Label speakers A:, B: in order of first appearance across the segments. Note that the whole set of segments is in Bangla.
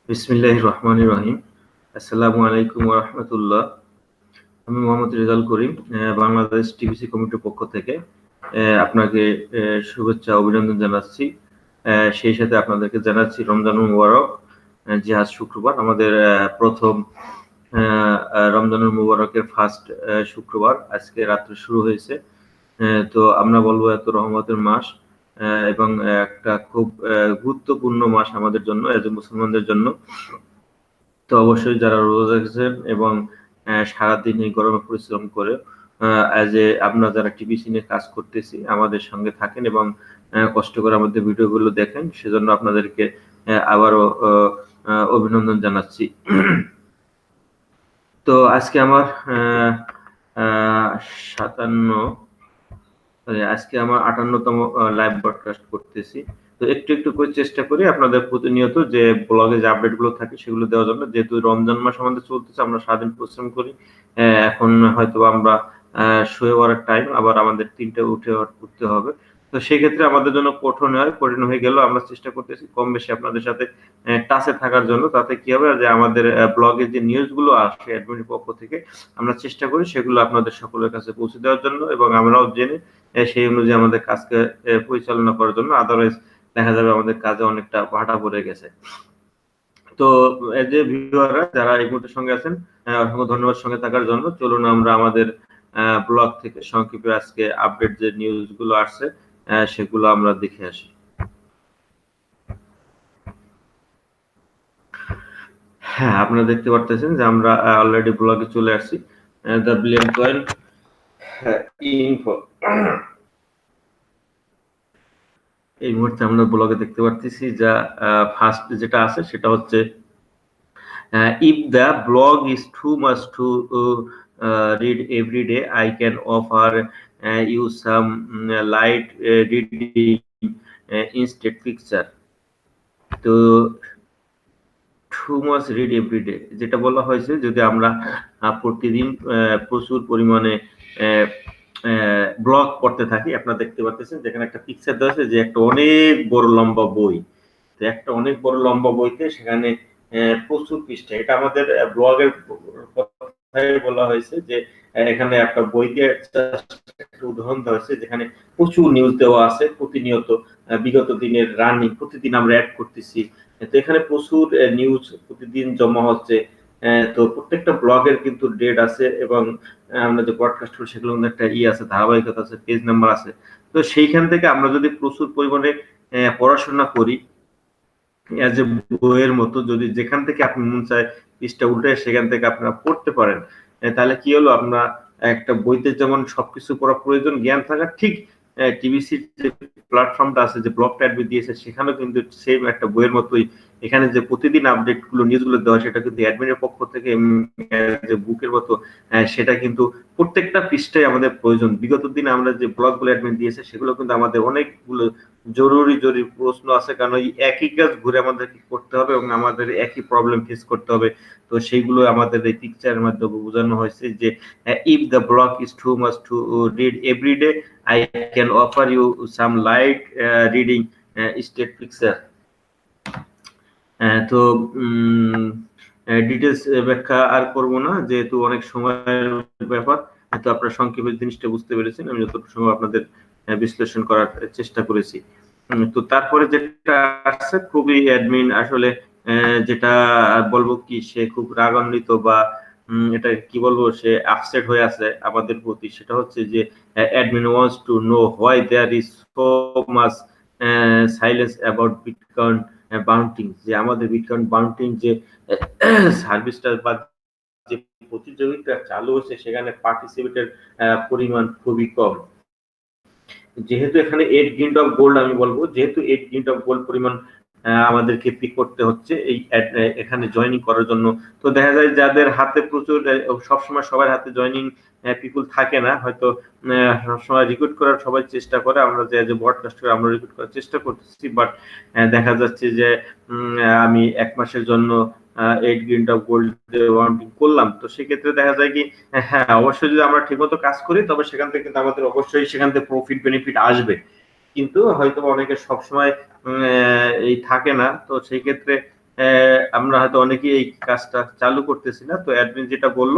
A: বিসমিল্লাহির রহমানির রহিম। আসসালামু আলাইকুম ওয়া রাহমাতুল্লাহ। আমি মোহাম্মদ রেজাউল করিম, বাংলাদেশ টিবিসি কমিটির পক্ষ থেকে আপনাকে শুভেচ্ছা অভিনন্দন জানাচ্ছি। সেই সাথে আপনাদেরকে জানাচ্ছি রমজানুল মুবারক। যে আজ শুক্রবার আমাদের প্রথম রমজানুল মুবারকের ফার্স্ট শুক্রবার আজকে রাত্রে শুরু হয়েছে। তো আমরা বলবো এত রহমতের মাস এবং একটা খুব গুরুত্বপূর্ণ মাস আমাদের জন্য এজ এ মুসলমানদের জন্য। তো অবশ্যই যারা রোজা রেখেছেন এবং সারাদিন এই গরমে পরিশ্রম করে আমরা যারা টিবিসি নিয়ে কাজ করতেছি আমাদের সঙ্গে থাকেন এবং কষ্ট করে আমাদের ভিডিওগুলো দেখেন, সেজন্য আপনাদেরকে আবারও অভিনন্দন জানাচ্ছি। তো আজকে আমার 58তম লাইভ ব্রডকাস্ট করতেছি। তো একটু একটু করে চেষ্টা করি আপনাদের প্রতিনিয়ত যে ব্লগে যে আপডেট গুলো থাকে সেগুলো দেওয়ার জন্য। যেহেতু রমজান মাস আমাদের চলতেছে, আমরা সারাদিন পরিশ্রম করি। এখন হয়তো আমরা শুয়ে পড়ার টাইম, আবার আমাদের 3টায় উঠতে হবে। তো সেই ক্ষেত্রে আমাদের জন্য কঠিন হয়ে গেল। আমরা চেষ্টা করতেছি কম বেশি আপনাদের সাথে টাচে থাকার জন্য। তাতে কি হবে যে আমাদের ব্লগে যে নিউজ গুলো আসে অ্যাডমিনের পক্ষ থেকে, আমরা চেষ্টা করি সেগুলো আপনাদের সকলের কাছে পৌঁছে দেওয়ার জন্য এবং আমরাও জেনে সেই অনুযায়ী আমাদের কাজকে পরিচালনা করার জন্য। আদারওয়াইজ দেখা যাবে আমাদের কাজে অনেকটা ভাটা পড়ে গেছে। তো যে ভিউয়াররা যারা এই মুহূর্তে সঙ্গে আছেন, অসংখ্য ধন্যবাদ সঙ্গে থাকার জন্য। চলুন আমরা আমাদের ব্লগ থেকে সংক্ষেপে আজকে আপডেট যে নিউজ গুলো আসছে সেগুলো আমরা দেখে আসি। হ্যাঁ, আপনারা দেখতে পারতেছেন যে আমরা অলরেডি ব্লগে চলে আসছি। দ্য বিলিয়ন কয়েন ইনফো, এই মুহূর্তে আমরা ব্লগে দেখতে পারতেছি যা ফার্স্ট যেটা আছে সেটা হচ্ছে if the blog is too much to read every day, I can offer you some light reading instead picture. তো টু মাচ রিড এভরিডে যেটা বলা হয়েছে, যদি আমরা প্রতিদিন প্রচুর পরিমাণে ব্লগ পড়তে থাকি। আপনারা দেখতে পাচ্ছেন যেখানে একটা পিকচার দেওয়া আছে যে একটা অনেক বড় লম্বা বই। তো একটা অনেক বড় লম্বা বইতে সেখানে প্রচুর পৃষ্ঠা। এটা আমাদের ব্লগের কথাই বলা হয়েছে যে এখানে একটা বইতে একটা উদাহরণ দেওয়া হয়েছে যেখানে প্রচুর নিউজ দেওয়া আছে প্রতিনিয়ত। বিগত দিনের রানিং প্রতিদিন আমরা অ্যাড করতেছি। তো এখানে প্রচুর নিউজ প্রতিদিন জমা হচ্ছে। তো প্রত্যেকটা ব্লগের কিন্তু ডেট আছে এবং আমরা যে ব্রডকাস্ট করি সেগুলোর মধ্যে একটা আছে, ধারাবাহিকতা আছে, পেজ নাম্বার আছে। তো সেইখান থেকে আমরা যদি প্রচুর পরিমাণে পড়াশোনা করি এজ এ বইয়ের মতো, যদি যেখান থেকে আপনি মন চায় পৃষ্ঠা উল্টে সেখান থেকে আপনারা পড়তে পারেন, তাহলে কি হলো, আমরা একটা বইতে যেমন সবকিছু পড়া প্রয়োজন, জ্ঞান থাকা, ঠিক টিবিসির যে প্ল্যাটফর্মটা আছে, যে ব্লগটা অ্যাডমিন দিয়েছে, সেখানেও কিন্তু সেম একটা বইয়ের মতোই এখানে যে প্রতিদিন আপডেট গুলো নিউজ গুলো দেওয়া সেটা কিন্তু অ্যাডমিনের পক্ষ থেকে যে বুকের মতো সেটা কিন্তু প্রত্যেকটা পৃষ্ঠায় আমাদের প্রয়োজন। বিগত দিনে আমরা যে ব্লগ গুলো অ্যাডমিন দিয়েছে সেগুলো কিন্তু আমাদের অনেকগুলো জরুরি প্রশ্ন আছে, কারণ ওই একই কাজ ঘুরে আমাদেরকে করতে হবে এবং আমাদের একই প্রবলেম ফেস করতে হবে। তো সেইগুলো আমাদের এই পিকচারের মাধ্যমে বোঝানো হয়েছে যে if the block is too much to read every day, I can offer you some light reading state picture. তো ডিটেলস ব্যাখ্যা আর করব না, যেহেতু অনেক সময়ের ব্যাপার। তো আপনারা সংক্ষেপে জিনিসটা বুঝতে পেরেছেন, আমি যতটুকু সময় আপনাদের বিশ্লেষণ করার চেষ্টা করেছি। তো তারপরে যেটা আসছে, খুবই অ্যাডমিন আসলে যেটা বলবো কি, সে খুব রাগান্বিত বা এটা কি বলবো, সে আপসেট হয়ে আছে আমাদের প্রতি। সেটা হচ্ছে যে admin wants to know why there is so much silence about bitcoin bounting. যে আমাদের বিটকয়েন বাউন্টিং যে সার্ভিসটা বা যে প্রতিযোগিতা চালু হচ্ছে সেখানে পার্টিসিপেটের পরিমাণ খুবই কম। যেহেতু এখানে 8 গিল্ড অফ গোল্ড, আমি বলবো যেহেতু 8 গিল্ড অফ গোল্ড পরিমাণ আমাদেরকে পে করতে হচ্ছে এই এখানে জয়েনিং করার জন্য। তো দেখা যায় যাদের হাতে প্রচুর, সবসময় সবার হাতে জয়েনিং পিপুল থাকে না, হয়তো সবসময় রিক্রুট করার সবাই চেষ্টা করে, আমরা যে ব্রডকাস্ট করে আমরা রিক্রুট করার চেষ্টা করতেছি, বাট দেখা যাচ্ছে যে আমি 1 মাসের জন্য 8 গিল্ড অফ গোল্ড ওয়ান্টিং করলাম। তো সেক্ষেত্রে দেখা যায় কি, হ্যাঁ অবশ্যই যদি আমরা ঠিকমতো কাজ করি তবে সেখান থেকে কিন্তু আমাদের অবশ্যই সেখান থেকে প্রফিট বেনিফিট আসবে, কিন্তু হয়তো অনেকে সবসময় এই থাকে না। তো সেই ক্ষেত্রে আমরা হয়তো অনেকেই এই কাজটা চালু করতেছি না। তো অ্যাডমিন যেটা বলল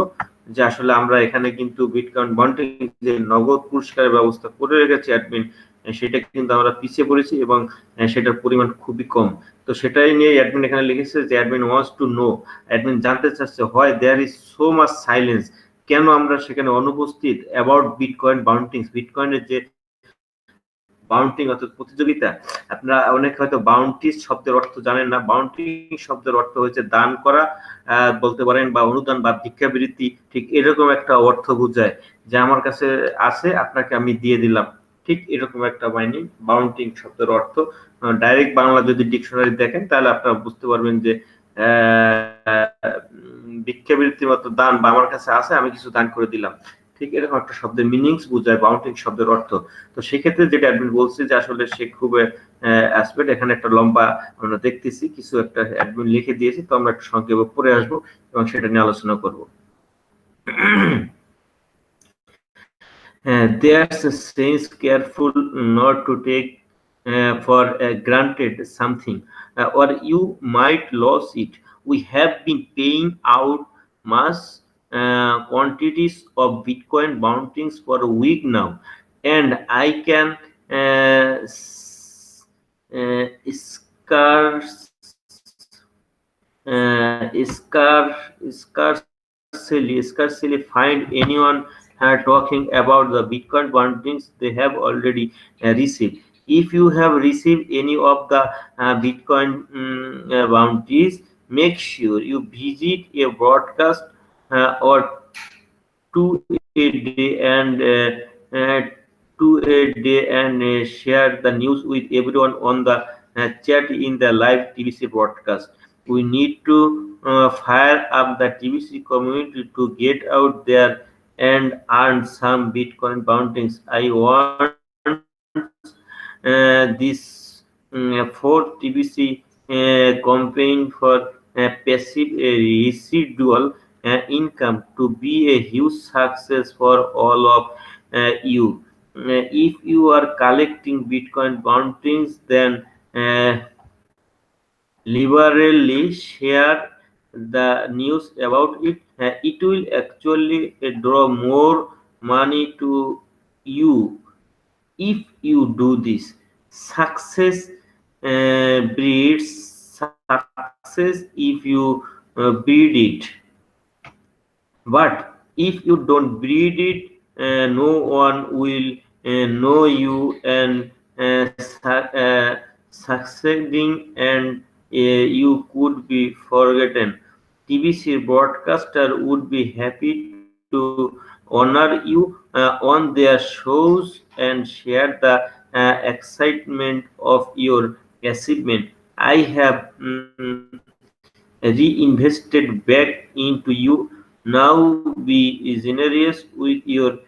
A: যে আসলে আমরা এখানে কিন্তু বিটকয়েন বন্ডিং যে নগদ পুরস্কারের ব্যবস্থা করে রেখেছি অ্যাডমিন, সেটা কিন্তু আমরা পিছিয়ে পড়েছি এবং সেটার পরিমাণ খুবই কম। তো সেটাই নিয়ে অ্যাডমিন এখানে লিখেছে যে admin wants to know, admin জানতে চাচ্ছে হয় there is so much silence, কেন আমরা সেখানে অনুপস্থিত অ্যাবাউট বিটকয়েন বাউন্টিং, বিটকয়েনের যে বাউন্টিং অর্থাৎ প্রতিযোগিতা। আপনারা অনেক হয়তো বাউন্টি শব্দের অর্থ জানেন না। বাউন্টি শব্দের অর্থ হচ্ছে দান করা, বলতে পারেন, বা অনুদান বা ভিক্ষাবৃত্তি, ঠিক এরকম একটা অর্থ বোঝায় যে আমার কাছে আছে আপনাকে আমি দিয়ে দিলাম, ঠিক এরকম একটা মাইনিং বাউন্টিং শব্দের অর্থ। ডাইরেক্ট বাংলা যদি ডিকশনারি দেখেন তাহলে আপনারা বুঝতে পারবেন যে ভিক্ষাবৃত্তির মতো দান, বা আমার কাছে আছে আমি কিছু দান করে দিলাম, ঠিক এরকম একটা শব্দের মিনিংস বোঝায় বাউন্টিং শব্দের অর্থ। তো সেক্ষেত্রে যেটা অ্যাডমিন বলছে যে আসলে সে খুব অ্যাসপেক্ট, এখানে একটা লম্বা আমরা দেখতেছি কিছু একটা অ্যাডমিন লিখে দিয়েছি, তো আমরা একটা সংক্ষেপে পড়ে আসবো এবং সেটা নিয়ে আলোচনা করব। There's a sense careful not to take for granted something, or you might lose it. We have been paying out mass quantities of Bitcoin bountings for a week now, and I can scarce scarcely find anyone talking about the Bitcoin bundles they have already received. If you have received any of the Bitcoin bounties, make sure you visit a broadcast or to a day and share the news with everyone on the chat in the live TBC broadcast. We need to fire up the TBC community to get out there and earn some Bitcoin bountings. I want this fourth TBC campaign for passive residual income to be a huge success for all of you. If you are collecting Bitcoin bountings, then liberally share the news about it. It will actually draw more money to you if you do this. Success breeds success if you breed it. But if you don't breed it, no one will know you and succeeding, and you could be forgotten. TBC broadcaster would be happy to honor you on their shows and share the excitement of your achievement. I have reinvested back into you. Now be generous with your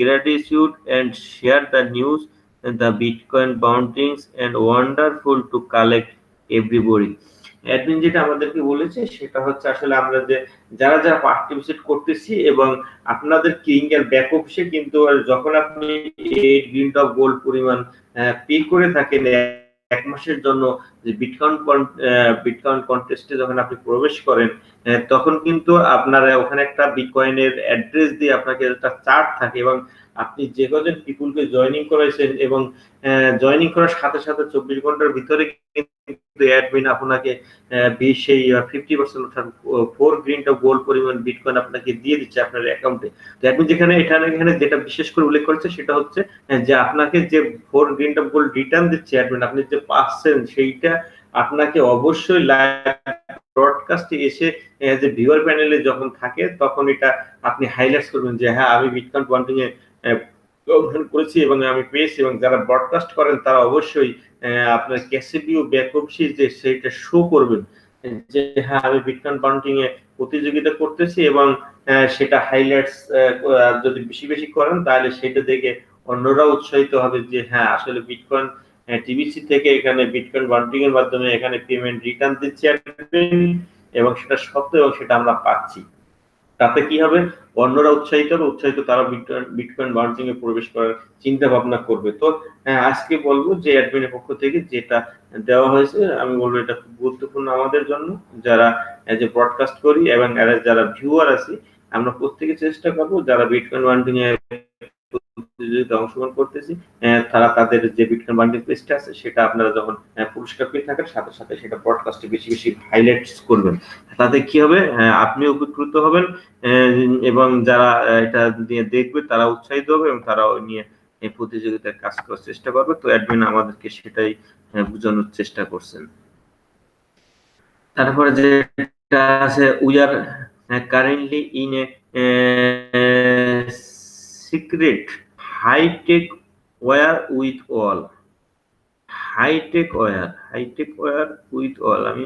A: gratitude and share the news and the Bitcoin bountings and wonderful to collect everybody. Admin যেটা আমাদেরকে বলেছে সেটা হচ্ছে আসলে আমরা যে যারা যারা পার্টিসিপেট করতেছি এবং আপনাদের কিং এর ব্যাক অফিসে কিন্তু যখন আপনি 8 গ্রিন অফ গোল্ড পরিমাণ পে করে থাকেন এক মাসের জন্য, যে বিটকয়েন কন্টেস্টে যখন আপনি প্রবেশ করেন তখন কিন্তু আপনার ওখানে একটা বিটকয়েনের অ্যাড্রেস দিয়ে আপনাকে একটা চার্ট থাকে এবং আপনি যে কজন পিপুলকে জয়েনিং করেছেন এবং জয়েনিং করার সাথে সাথে 24 ঘন্টার ভিতরে কিন্তু অ্যাডমিন আপনাকে সেই 50% অর্থাৎ 4 গ্রিন অফ গোল্ড পরিমাণ বিটকয়েন আপনাকে দিয়ে দিচ্ছে আপনার অ্যাকাউন্টে। তো অ্যাডমিন এখানে যেটা বিশেষ করে উল্লেখ করেছে সেটা হচ্ছে যে আপনাকে যে 4 গ্রিন অফ গোল্ড রিটার্ন দিচ্ছে অ্যাডমিন, আপনি যে পাচ্ছেন সেইটা আপনাকে অবশ্যই লাইভ ব্রডকাস্টে এসে যে ভিউয়ার প্যানেলে যখন থাকে তখন এটা আপনি হাইলাইটস করবেন যে হ্যাঁ আমি বিটকয়েন বন্ডিং এ অংশগ্রহণ করেছি এবং আমি পেয়েছি, এবং যারা ব্রডকাস্ট করেন তারা অবশ্যই আপনার ক্যাসিপিও ব্যাক অফিসে যে সেইটা শো করবেন যে হ্যাঁ আমি বিটকয়েন বন্ডিং এ প্রতিযোগিতা করতেছি, এবং সেটা হাইলাইটস যদি বেশি বেশি করেন তাহলে সেটা দেখে অন্যরা উৎসাহিত হবে যে হ্যাঁ আসলে বিটকয়েন টিবিসি থেকে এখানে বিটকয়েন বন্ডিং এর মাধ্যমে এখানে পেমেন্ট রিটার্ন দিচ্ছে এবং সেটা সত্য এবং সেটা আমরা পাচ্ছি। তাতে কি হবে, অন্যরা উৎসাহিত হবে, উৎসাহিত তারা বিটকয়েন বার্জিং এ প্রবেশ করার চিন্তা ভাবনা করবে। তো আজকে বলবো যে অ্যাডমিনের পক্ষ থেকে যেটা দেওয়া হয়েছে, আমি বলবো এটা খুব গুরুত্বপূর্ণ আমাদের জন্য যারা যে ব্রডকাস্ট করি এবং যারা ভিউয়ার আছি, আমরা প্রত্যেকে চেষ্টা করবো যারা বিটকয়েন বার্জিং এ প্রতিযোগিতায় অংশগ্রহণ করতেছি তারা তাদের যে বিটকয়েন বান্ডিল পেজটা আছে সেটা আপনারা যখন পুরস্কার পেয়ে থাকেন সাথে সাথে সেটা ব্রডকাস্টে বেশি বেশি হাইলাইটস করবেন। তাতে কি হবে, আপনি উপকৃত হবেন এবং যারা এটা নিয়ে দেখবে তারা উৎসাহিত হবে এবং তারাও নিয়ে এই প্রতিযোগিতায় কাজ করার চেষ্টা করবে। তো অ্যাডমিন আমাদেরকে সেটাই বোঝানোর চেষ্টা করছেন। তারপরে যেটা আছে, we are currently in a secret high tech war with all. High tech war with all, আমি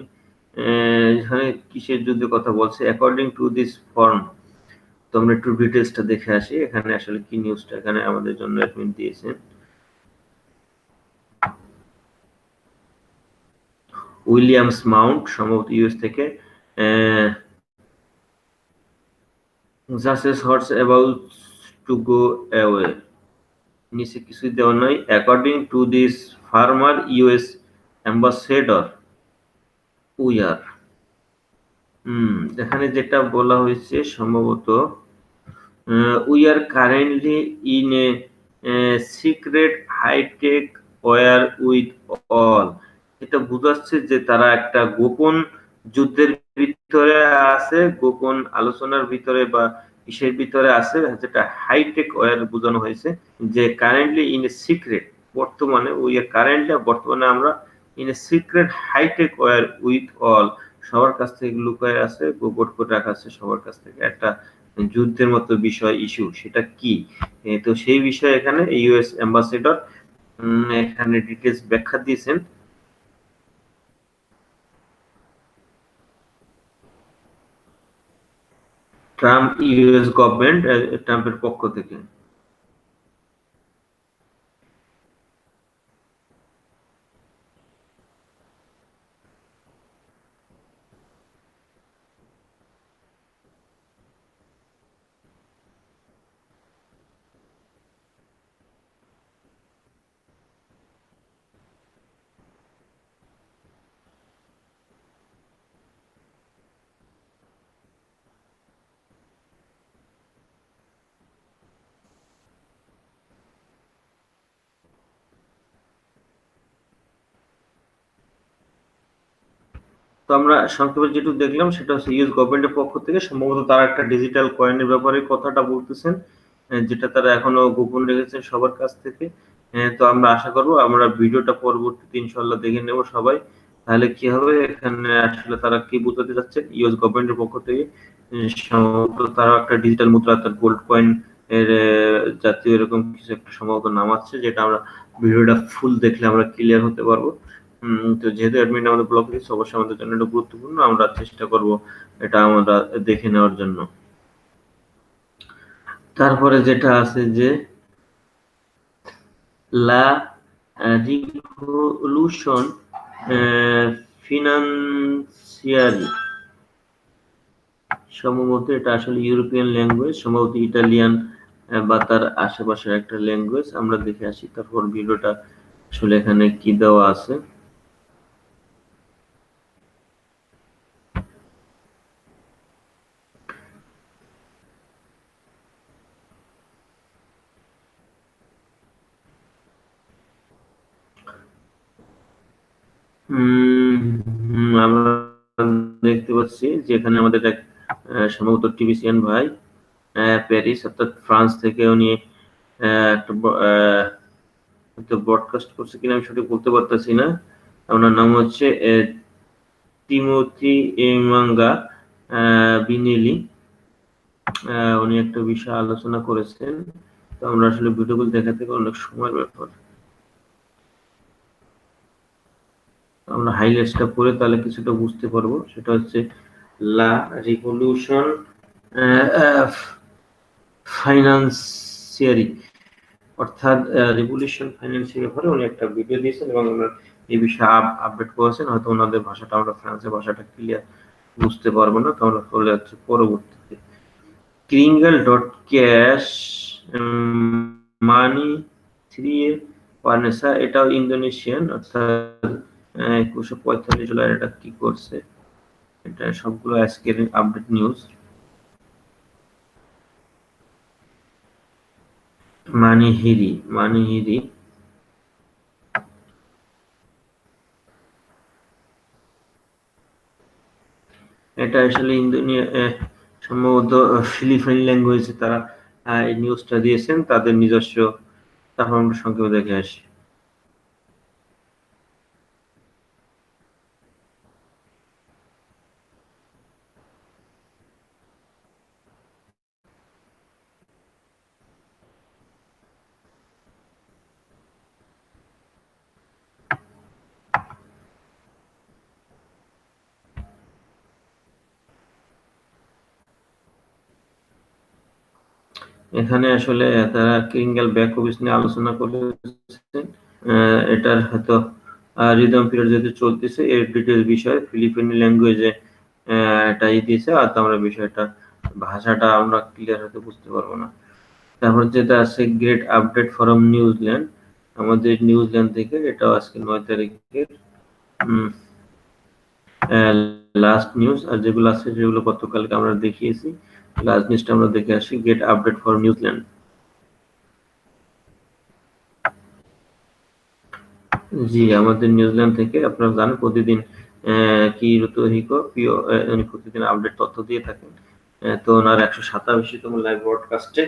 A: এখানে কিসের যুদ্ধের কথা বলছে, অ্যাকর্ডিং টু দিস ফর্ম। তো আমরা একটু ডিটেলসটা দেখে আসি এখানে আসলে কি নিউজটা এখানে আমাদের জন্য অ্যাডমিন দিয়েছেন। উইলিয়ামস মাউন্ট সম্ভবত ইউএস থেকে, justice hots about to go away, নিচে কিছুই দেওয়া নাই। According to this former US ambassador we are, এখানে যেটা বলা হয়েছে সম্ভবত we are currently in a secret high tech war with all. এটা বোঝাচ্ছে যে তারা একটা গোপন যুদ্ধের ভিতরে আছে, গোপন আলোচনার ভিতরে বা ইসের ভিতরে আছে, যেটা হাইটেক ওয়্যার বোঝানো হয়েছে যে কারেন্টলি ইন এ সিক্রেট, বর্তমানে উই আর কারেন্টলি, বর্তমানে আমরা in a secret high tech war with all, সবার কাছ থেকে লুকায় আছে, গোপন করে রাখা আছে সবার কাছ থেকে একটা যুদ্ধের মতো বিষয় ইস্যু, সেটা কি? তো সেই বিষয়ে এখানে ইউএস অ্যাম্বাসেডর এখানে ডিটেলস ব্যাখ্যা দিয়েছেন। ট্রাম্প ইউএস গভর্নমেন্ট, ট্রাম্পের পক্ষ থেকে। তো আমরা সংক্ষেপে যেটুকু দেখলাম সেটা হচ্ছে ইউএস গভর্নমেন্টের পক্ষ থেকে সম্ভবত তারা একটা ডিজিটাল কয়েনের ব্যাপারে কথাটা বলতেছেন, যেটা তারা এখনো গোপন রেখেছেন সবার কাছ থেকে। তো আমরা আশা করব আমরা ভিডিওটা পরবর্তীতে ইনশাআল্লাহ দেখে নেব সবাই। তাহলে কি হবে, এখানে আসলে তারা কি বোঝাতে যাচ্ছে ইউএস গভর্নমেন্টের পক্ষ থেকে সম্ভবত তারা একটা ডিজিটাল মুদ্রা অর্থাৎ গোল্ড কয়েন এর জাতীয় এরকম কিছু একটা সম্ভবত নামাচ্ছে, যেটা আমরা ভিডিওটা ফুল দেখলে আমরা ক্লিয়ার হতে পারবো। তো যেহেতু অ্যাডমিন আমাদের ব্লক দিচ্ছে, অবশ্যই আমাদের জন্য এটা গুরুত্বপূর্ণ, আমরা চেষ্টা করব এটা আমরা দেখে নেওয়ার জন্য। তারপরে যেটা আছে যে লা রিভলিউশন ফিনান্সিয়ারি, সম্ভবত এটা আসলে ইউরোপিয়ান ল্যাঙ্গুয়েজ, সম্ভবত ইটালিয়ান বা তার আশেপাশের একটা ল্যাঙ্গুয়েজ। আমরা দেখে আসি তারপর ভিডিওটা আসলে এখানে কি দেওয়া আছে। আমরা দেখতে পাচ্ছি যে এখানে আমাদের এক সম্ভবত টিবিসিএন ভাই প্যারিস অর্থাৎ ফ্রান্স থেকে উনি একটা ব্রডকাস্ট করছে কিনা আমি সঠিক বলতে পারতেছি না। ওনার নাম হচ্ছে তিমোথি এমাঙ্গা বিনেলি। উনি একটা বিষয় আলোচনা করেছেন, তো আমরা আসলে ভিডিওগুলো দেখা থেকে অনেক সময়ের ব্যাপার, আমরা হাইলাইটসটা পড়ে তাহলে কিছুটা বুঝতে পারবো। সেটা হচ্ছে লা রিভলিউশন ফাইন্যান্সিয়ারি, অর্থাৎ রিভলিউশন ফাইন্যান্সিয়ারি ব্যাপারে উনি একটা ভিডিও দিয়েছেন এবং ওনার এই বিষয়ে আপডেট করেছেন। হয়তো ওনাদের ভাষাটা, আমরা ফ্রান্সের ভাষাটা ক্লিয়ার বুঝতে পারবো না, তো আমরা চলে যাচ্ছি পরবর্তীতে। kringle.cash মানি 3 ওয়ানেসা, এটাও ইন্দোনেশিয়ান, অর্থাৎ 2145 জুলাই এটা কি করছে, এটা সবগুলো আজকের আপডেট নিউজ। মানিহিরি এটা আসলে সম্ভবত ফিলিপাইন ল্যাঙ্গুয়েজে তারা এই নিউজটা দিয়েছেন, তাদের নিজস্ব। তারপর আমরা সংক্ষেপে দেখে আসি। এখানে আসলে তারা ক্রিঙ্গেল ব্যাক অফিস নিয়ে আলোচনা করেছেন। এটার হয়তো রিদম পিরিয়ড যেহেতু চলতেছে, এর ডিটেলস বিষয়ে ফিলিপিনি ল্যাঙ্গুয়েজে এটাই দিয়েছে, আর আমরা বিষয়টা ভাষাটা আমরা ক্লিয়ার হতে বুঝতে পারবো না। তারপর যেটা আছে গ্রেট আপডেট ফ্রম নিউজিল্যান্ড, আমাদের নিউজিল্যান্ড থেকে, এটাও আজকে 9 তারিখের লাস্ট নিউজ। আর যেগুলো আছে সেগুলো গতকালকে আমরা দেখিয়েছি। লাস্ট নিউজটা আমরা দেখে আসি, গ্রেট আপডেট ফর নিউজিল্যান্ড। জি, আমাদের নিউজিল্যান্ড থেকে আপনারা জানেন প্রতিদিন কি ঋতুহিকো প্রিয় উনি প্রতিদিন আপডেট তথ্য দিয়ে থাকেন। তো ওনার 187তম লাইভ ব্রডকাস্টে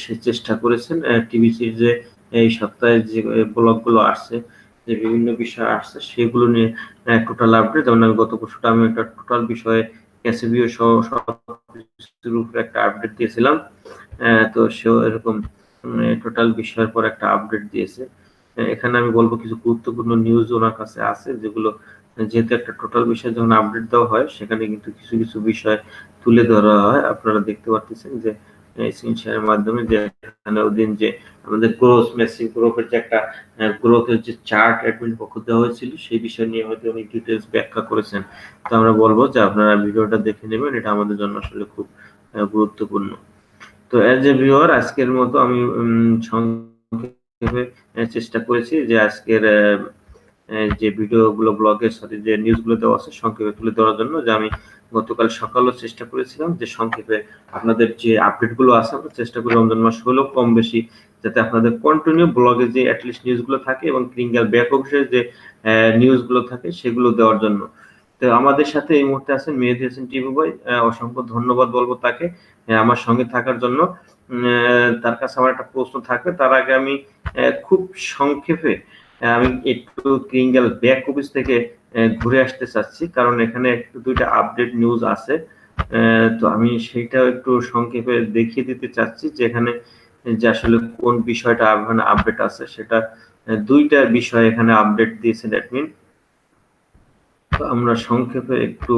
A: সে চেষ্টা করেছেন টিবিসির যে এই সপ্তাহে যে ব্লগগুলো আসছে, যে বিভিন্ন বিষয় আসছে সেগুলো নিয়ে টোটাল আপডেট। যেমন আমি গত পরশুটা আমি একটা টোটাল বিষয়ে ক্যাসিবিও সহ সবকিছুর উপরে একটা আপডেট দিয়েছিলাম। তো সেও এরকম টোটাল বিষয়ের পর একটা আপডেট দিয়েছে। এখানে আমি বলবো কিছু গুরুত্বপূর্ণ নিউজ ওনার কাছে আছে, যেগুলো যেহেতু একটা টোটাল বিষয় যখন আপডেট দেওয়া হয় সেখানে কিন্তু কিছু কিছু বিষয় তুলে ধরা হয়। আপনারা দেখতে পাচ্ছেন যে স্ক্রিন শেয়ারের মাধ্যমে যে এখানে ওদিন যে আমাদের গ্রোথ মেসিভ গ্রোথের যে একটা গ্রোথের যে চার্ট অ্যাডমিন পক্ষ দেওয়া হয়েছিল সেই বিষয় নিয়ে হয়তো উনি ডিটেলস ব্যাখ্যা করেছেন। তো আমরা বলবো যে আপনারা ভিডিওটা দেখে নেবেন, এটা আমাদের জন্য আসলে খুব গুরুত্বপূর্ণ। তো অ্যাজ এ ভিউয়ার আজকের মতো আমি সংক্ষেপে চেষ্টা করেছি যে আজকের যে ভিডিওগুলো ব্লগের সাথে যে নিউজগুলো দেওয়া আছে সংক্ষেপে তুলে ধরার জন্য, যে আমি গতকাল সকালেও চেষ্টা করেছিলাম যে সংক্ষেপে আপনাদের যে আপডেটগুলো আছে আমরা চেষ্টা করি রমজান মাস হলেও কম বেশি যাতে আপনাদের কন্টিনিউ ব্লগে যে অ্যাটলিস্ট নিউজগুলো থাকে এবং ক্রিঙ্গাল ব্যাক অফিসের যে নিউজগুলো থাকে সেগুলো দেওয়ার জন্য। তো আমাদের সাথে এই মুহূর্তে আছেন মেহেদী হাসান টিপু ভাই, অসংখ্য ধন্যবাদ বলবো তাকে আমার সঙ্গে থাকার জন্য। তার কাছে আমার একটা প্রশ্ন থাকবে, তার আগে আমি খুব সংক্ষেপে আমি একটু ক্রিঙ্গাল ব্যাক অফিস থেকে ঘুরে আসতে চাচ্ছি, কারণ এখানে একটু দুইটা আপডেট নিউজ আছে। তো আমি সেইটা একটু সংক্ষেপে দেখিয়ে দিতে চাচ্ছি যে এখানে যে আসলে কোন বিষয়টা এখানে আপডেট আছে, সেটা দুইটা বিষয় এখানে আপডেট দিয়েছেন অ্যাডমিন। তো আমরা সংক্ষেপে একটু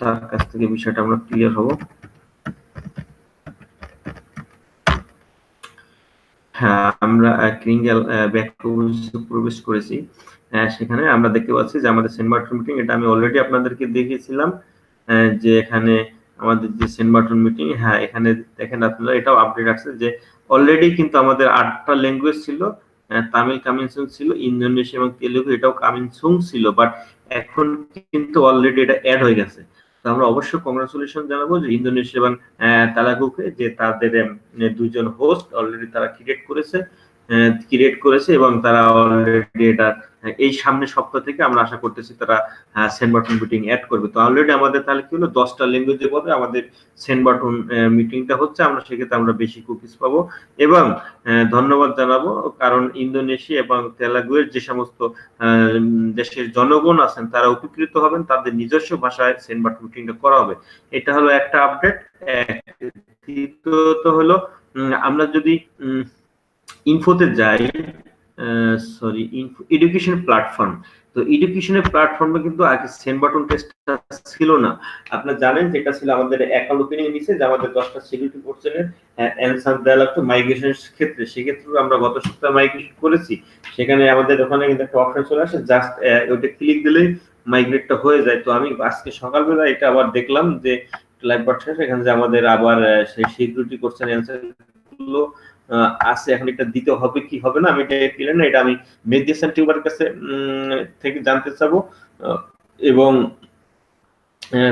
A: তার কাছ থেকে বিষয়টা আমরা ক্লিয়ার হব। হ্যাঁ, আমরা ক্রিঙ্গেল ব্যাক প্রবেশ করেছি। সেখানে আমরা দেখতে পাচ্ছি যে আমাদের সেন্ট মার্টিন মিটিং, এটা আমি অলরেডি আপনাদেরকে দেখিয়েছিলাম যে এখানে আমাদের যে সেন্ট মার্টিন মিটিং, হ্যাঁ এখানে দেখেন আপনারা এটাও আপডেট আছে যে অলরেডি কিন্তু আমাদের 8টা ল্যাঙ্গুয়েজ ছিল, তামিল কামিং সুন ছিল, ইন্দোনেশিয়া এবং তেলুগু এটাও কামিং সুন ছিল, বাট এখন কিন্তু অলরেডি এটা অ্যাড হয়ে গেছে। তো আমরা অবশ্যই কংগ্রাচুলেশন জানাবো যে ইন্দোনেশিয়া এবং তালাগুকে, যে তাদের দুইজন হোস্ট অলরেডি তারা ক্রিয়েট করেছে এবং তারা অলরেডি এটা এই সামনের সপ্তাহ থেকে আমরা আশা করতেছি তারা সেন্ট বাটন মিটিং অ্যাড করবে। তো অলরেডি আমাদের তাহলে কি হলো 10টা ল্যাঙ্গুয়েজের পরে আমাদের সেন্ট বাটন মিটিংটা হচ্ছে, আমরা সেক্ষেত্রে আমরা বেশি কুকিজ পাবো। এবং ধন্যবাদ জানাবো কারণ ইন্দোনেশিয়া এবং তেলাগুয়ের যে সমস্ত দেশের জনগণ আছেন তারা উপকৃত হবেন, তাদের নিজস্ব ভাষায় সেন্ট বাটন মিটিংটা করা হবে। এটা হলো একটা আপডেট। দ্বিতীয়ত হলো আমরা যদি ইনফোতে যাই, সরি এডুকেশন প্ল্যাটফর্ম, তো এডুকেশনের প্ল্যাটফর্মে কিন্তু আগে সেন্ড বাটন টেস্টটা ছিল না। আপনারা জানেন যেটা ছিল আমাদের অ্যাকাউন্ট ওপেনিং নিচে যে আমাদের 10টা সিকিউরিটি কোশ্চেনের অ্যানসার দেওয়া লাগতো মাইগ্রেশনের ক্ষেত্রে, সেক্ষেত্রে আমরা গত সপ্তাহে মাইগ্রেশন করেছি। সেখানে আমাদের ওখানে কিন্তু একটা অপশন চলে আসে, জাস্ট ওইটা ক্লিক দিলেই মাইগ্রেটটা হয়ে যায়। তো আমি আজকে সকালবেলা এটা আবার দেখলাম যে লাইভ ব্রডকাস্ট, এখানে যে আমাদের আবার সেই সিকিউরিটি কোশ্চেন অ্যান্সার গুলো আছে, এখন এটা দিতে হবে কি হবে না আমি এটা ক্লিয়ার না, এটা আমি মেহেদী হাসান টিউবার কাছে থেকে জানতে চাবো, এবং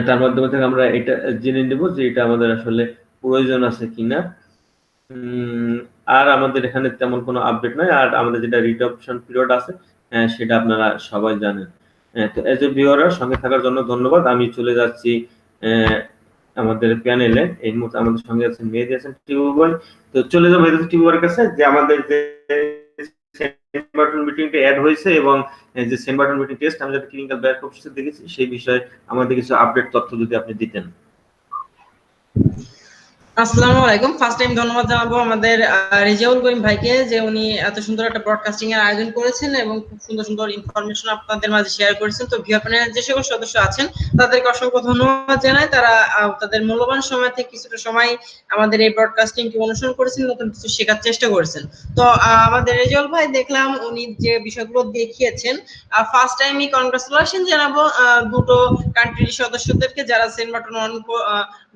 A: তার মাধ্যমে থেকে আমরা এটা জেনে নেব যে এটা আমাদের আসলে প্রয়োজন আছে কিনা। আর আমাদের এখানে তেমন কোনো আপডেট নাই। আর আমাদের যেটা রিডাপশন পিরিয়ড আছে সেটা আপনারা সবাই জানেন। তো এজ এ ভিউয়ার সঙ্গে থাকার জন্য ধন্যবাদ। আমি চলে যাচ্ছি আমাদের প্যানেলে। এই মুহূর্তে আমাদের সঙ্গে আছেন মেহেদী হাসান টিউব বয়। তো চলে যাবো মেহেদী হাসান টিউবের কাছে যে আমাদের যে সেন্ড বাটন মিটিংটা অ্যাড হয়েছে এবং যে সেন্ড বাটন মিটিং টেস্ট আমি যেটা ক্লিনিক্যাল ব্যাক অফিসে দেখেছি সেই বিষয়ে আমাদের কিছু আপডেট তথ্য যদি আপনি দিতেন।
B: আসসালামু আলাইকুম। ফার্স্ট টাইম ধন্যবাদ জানাবো আমাদের রেজাউল করিম ভাইকে যে উনি এত সুন্দর একটা ব্রডকাস্টিং এর আয়োজন করেছেন এবং খুব সুন্দর সুন্দর ইনফরমেশন আপনাদের মাঝে শেয়ার করেছেন। তো ভিউয়ার প্যানেলের যে সকল সদস্য আছেন তাদেরকে অসংখ্য ধন্যবাদ জানাই, তারা তাদের মূল্যবান সময় থেকে কিছুটা সময় আমাদের এই ব্রডকাস্টিংটি অনুসরণ করেছেন, নতুন কিছু শেখার চেষ্টা করেছেন। তো আমাদের রেজাউল ভাই দেখলাম উনি যে বিষয়গুলো দেখিয়েছেন, ফার্স্ট টাইমই কনগ্রাচুলেশন জানাবো দুটো কান্ট্রির সদস্যদেরকে যারা send button on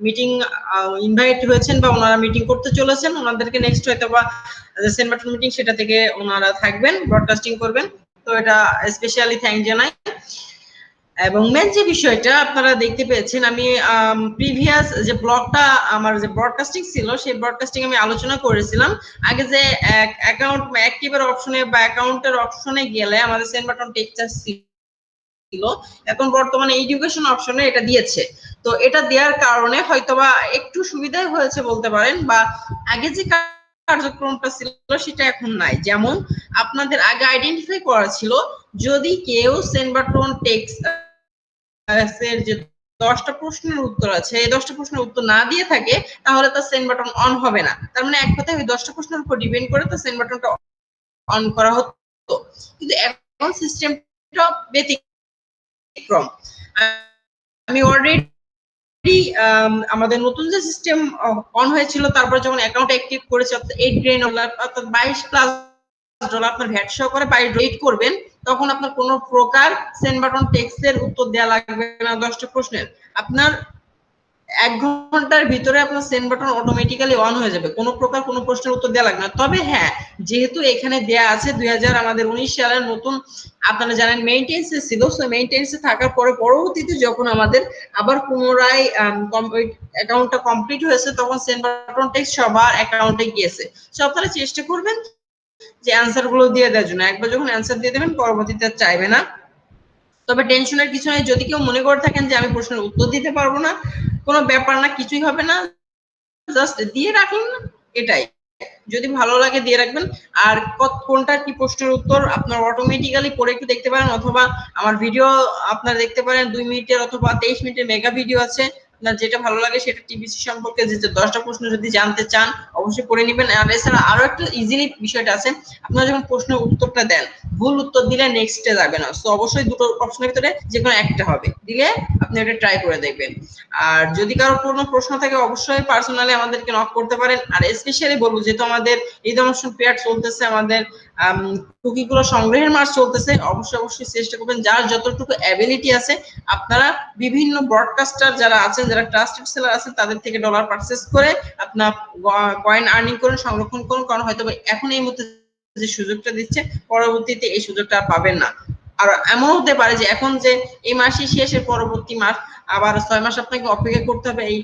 B: meeting invite হয়েছেন বা ওনারা মিটিং করতে চলেছেন। ওনাদেরকে নেক্সট হয়তো বা সেন্ড বাটন মিটিং সেটা থেকে ওনারা থাকবেন, ব্রডকাস্টিং করবেন। তো এটা স্পেশালি থ্যাঙ্ক জানাই। এবং মেন যে বিষয়টা আপনারা দেখতে পেয়েছেন, আমি প্রিভিয়াস যে ব্লগটা আমার যে ব্রডকাস্টিং ছিল সেই ব্রডকাস্টিং আমি আলোচনা করেছিলাম আগে যে অ্যাকাউন্ট অ্যাক্টিভের অপশনে বা অ্যাকাউন্টের অপশনে গেলে আমাদের সেন্ড বাটন টেক্সট ছিল, এখন বর্তমানে এডুকেশন অপশনে এটা দিয়েছে। তো এটা দেওয়ার কারণে হয়তোবা একটু সুবিধাই হয়েছে বলতে পারেন, বা আগে যে কার্যক্রমটা ছিল সেটা এখন নাই। যেমন আপনাদের আগে আইডেন্টিফাই করা ছিল যদি কেউ সেন্ড বাটন টেক্সট এর যে 10টা প্রশ্নের উত্তর আছে এই 10টা প্রশ্নের উত্তর না দিয়ে থাকে তাহলে তার সেন্ড বাটন অন হবে না। তার মানে এক কথায় ওই 10টা প্রশ্নের উপর ডিপেন্ড করে তার সেন্ড বাটনটা অন করা হতো। কিন্তু এখন সিস্টেমটা ব্যতিক্রম। আমি অলরেডি আমাদের নতুন যে সিস্টেম অন হয়েছিল তারপর যখন অ্যাকাউন্ট অ্যাক্টিভ করেছে অর্থাৎ 22+ ডলার আপনার ভ্যাট সহ করে 22 করবেন, তখন আপনার কোনো প্রকার সেন্ড বাটন টেক্সটের উত্তর দেওয়া লাগবে না 10টা প্রশ্নের। আপনার 1 ঘন্টার ভিতরে আপনার সেন্ড বাটন অটোমেটিক্যালি অন হয়ে যাবে, কোনো প্রকার কোনো প্রশ্নের উত্তর দেওয়া লাগবে না। তবে হ্যাঁ, যেহেতু এখানে দেয়া আছে 2019 সালের নতুন আপনারা জানেন মেইনটেন্সে ছিল, সো মেইনটেন্সে থাকার পরে পরবর্তীতে যখন আমাদের আবার পুনরায় অ্যাকাউন্টটা কমপ্লিট হয়েছে তখন সেন্ড বাটন টেক্সট সবার অ্যাকাউন্টে গিয়েছে। সো আপনারা চেষ্টা করবেন যে অ্যানসার গুলো দিয়ে দেওয়ার জন্য। একবার যখন অ্যানসার দিয়ে দেবেন পরবর্তীতে চাইবে না। তবে টেনশনের কিছু নাই, যদি কেউ মনে করে থাকেন যে আমি প্রশ্নের উত্তর দিতে পারবো না, কোনো ব্যাপার না, কিছুই হবে না, জাস্ট দিয়ে রাখুন, এটাই। যদি ভালো লাগে দিয়ে রাখবেন। আর কোনটা কি প্রশ্নের উত্তর আপনার অটোমেটিক্যালি পড়ে একটু দেখতে পারেন, অথবা আমার ভিডিও আপনারা দেখতে পারেন 2 মিনিটের অথবা 23 মিনিটের মেগা ভিডিও আছে, আপনার যেটা ভালো লাগে সেটা টিবিসি সম্পর্কে যে 10টা প্রশ্ন যদি জানতে চান অবশ্যই পড়ে নেবেন। আর এছাড়া আরো একটা ইজিলি বিষয়টা আছে, আপনারা যখন প্রশ্নের উত্তরটা দেন ভুল উত্তর দিলে নেক্সটে যাবে না, সো অবশ্যই দুটো অপশনের ভিতরে যে কোনো একটা হবে, দিলে আপনি এটা ট্রাই করে দেখবেন। আর যদি কারো কোনো প্রশ্ন থাকে অবশ্যই পার্সোনালি আমাদেরকে নক করতে পারেন। আর স্পেশালি বলবো যেহেতু আমাদের রিডামশন পিরিয়ড চলতেছে, আমাদের কুকিগুলো সংগ্রহের মাস চলতেছে, অবশ্যই চেষ্টা করবেন যার যতটুকু অ্যাবিলিটি আছে আপনারা বিভিন্ন ব্রডকাস্টার যারা আছেন, যারা ট্রাস্টেড সেলার আছেন তাদের থেকে ডলার পারচেজ করে আপনার কয়েন আর্নিং করুন, সংরক্ষণ করুন। কারণ হয়তো এখন এই মুহূর্তে যে সুযোগটা দিচ্ছে পরবর্তীতে এই সুযোগটা পাবেন না। আর এমন হতে পারে যে এখন যে এই মাসই শেষের পরবর্তী মাস আবার 6 মাস আপনাকে অপেক্ষা করতে হবে এই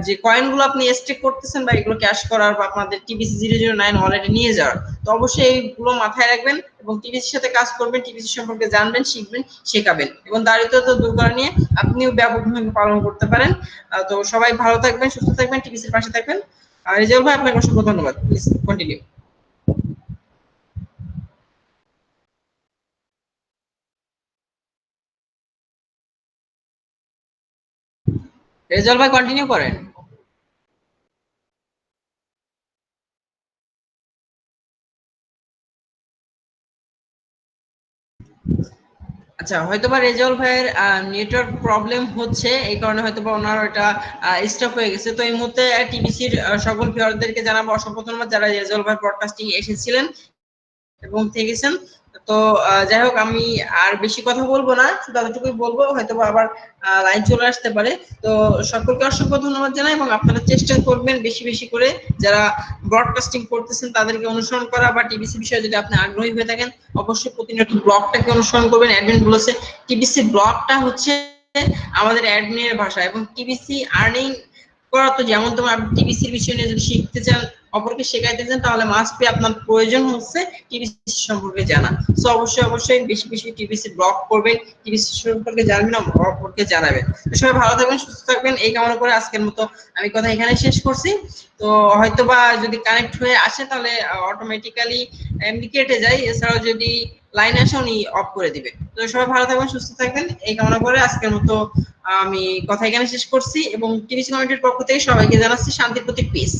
B: যে কয়েনগুলো আপনি স্টেক করতেছেন বা এগুলো ক্যাশ করার বা আপনাদের টিবিসি 009 ওয়ালেটে নিয়ে যাওয়ার। তো অবশ্যই এইগুলো মাথায় রাখবেন এবং টিবিসির সাথে কাজ করবেন, টিবিসি সম্পর্কে জানবেন, শিখবেন, শেখাবেন এবং দারিদ্রতা দূর করা নিয়ে আপনিও ব্যাপক ভূমিকা পালন করতে পারেন। তো সবাই ভালো থাকবেন, সুস্থ থাকবেন, টিবিসির পাশে থাকবেন। আর রেজাউল ভাই আপনাকে অসংখ্য ধন্যবাদ। Please continue. রেজাউল ভাই কন্টিনিউ করেন। আচ্ছা, হয়তোবা রেজাউল ভাইয়ের নেটওয়ার্ক প্রবলেম হচ্ছে, এই কারণে হয়তোবা ওনার এটা স্টপ হয়ে গেছে। তো এই মুহূর্তে টিবিসির সকল ভিউয়ারদেরকে জানাবো অসংখ্য ধন্যবাদ যারা রেজাউল ভাই ব্রডকাস্টিং এসেছিলেন। এবং থেকেছেন। তো যাই হোক, আমি আর বেশি কথা বলবো না, শুধু এতটুকুই বলবো, হয়তো আবার লাইন চলে আসতে পারে। তো সকলকে অসংখ্য ধন্যবাদ জানাই, এবং আপনারা চেষ্টা করবেন বেশি বেশি করে যারা ব্রডকাস্টিং করতেছেন তাদেরকে অনুসরণ করা, বা টিবিসি বিষয়ে যদি আপনি আগ্রহী হয়ে থাকেন অবশ্যই প্রতিনিয়ত ব্লগটাকে অনুসরণ করবেন। অ্যাডমিন বলেছে টিবিসি ব্লগটা হচ্ছে আমাদের অ্যাডমিনের ভাষা, এবং টিবিসি আর্নিং করা তো যেমন তোমার টিবিসির বিষয় নিয়ে যদি শিখতে চান, অপরকে শেখাইতে চান, তাহলে মাস্ট বি আপনার প্রয়োজন হচ্ছে টিবিসি সম্পর্কে জানা। সো অবশ্যই অবশ্যই বেশি বেশি টিবিসি ব্লগ করবেন, টিবিসি সম্পর্কে জানবেন, অপরকে জানাবেন। তো সবাই ভালো থাকবেন, সুস্থ থাকবেন, এই কামনা করে আজকের মতো আমি কথা এখানে শেষ করছি। তো হয়তোবা যদি কানেক্ট হয়ে আসে তাহলে অটোমেটিক্যালি এমনি কেটে যায়, এছাড়াও যদি লাইন আসে উনি অফ করে দিবে। তো সবাই ভালো থাকবেন, সুস্থ থাকবেন, এই কামনা করে আজকের মতো আমি কথা এখানে শেষ করছি, এবং টিবিসি কমিটির পক্ষ থেকে সবাইকে জানাচ্ছি শান্তির প্রতি পিস।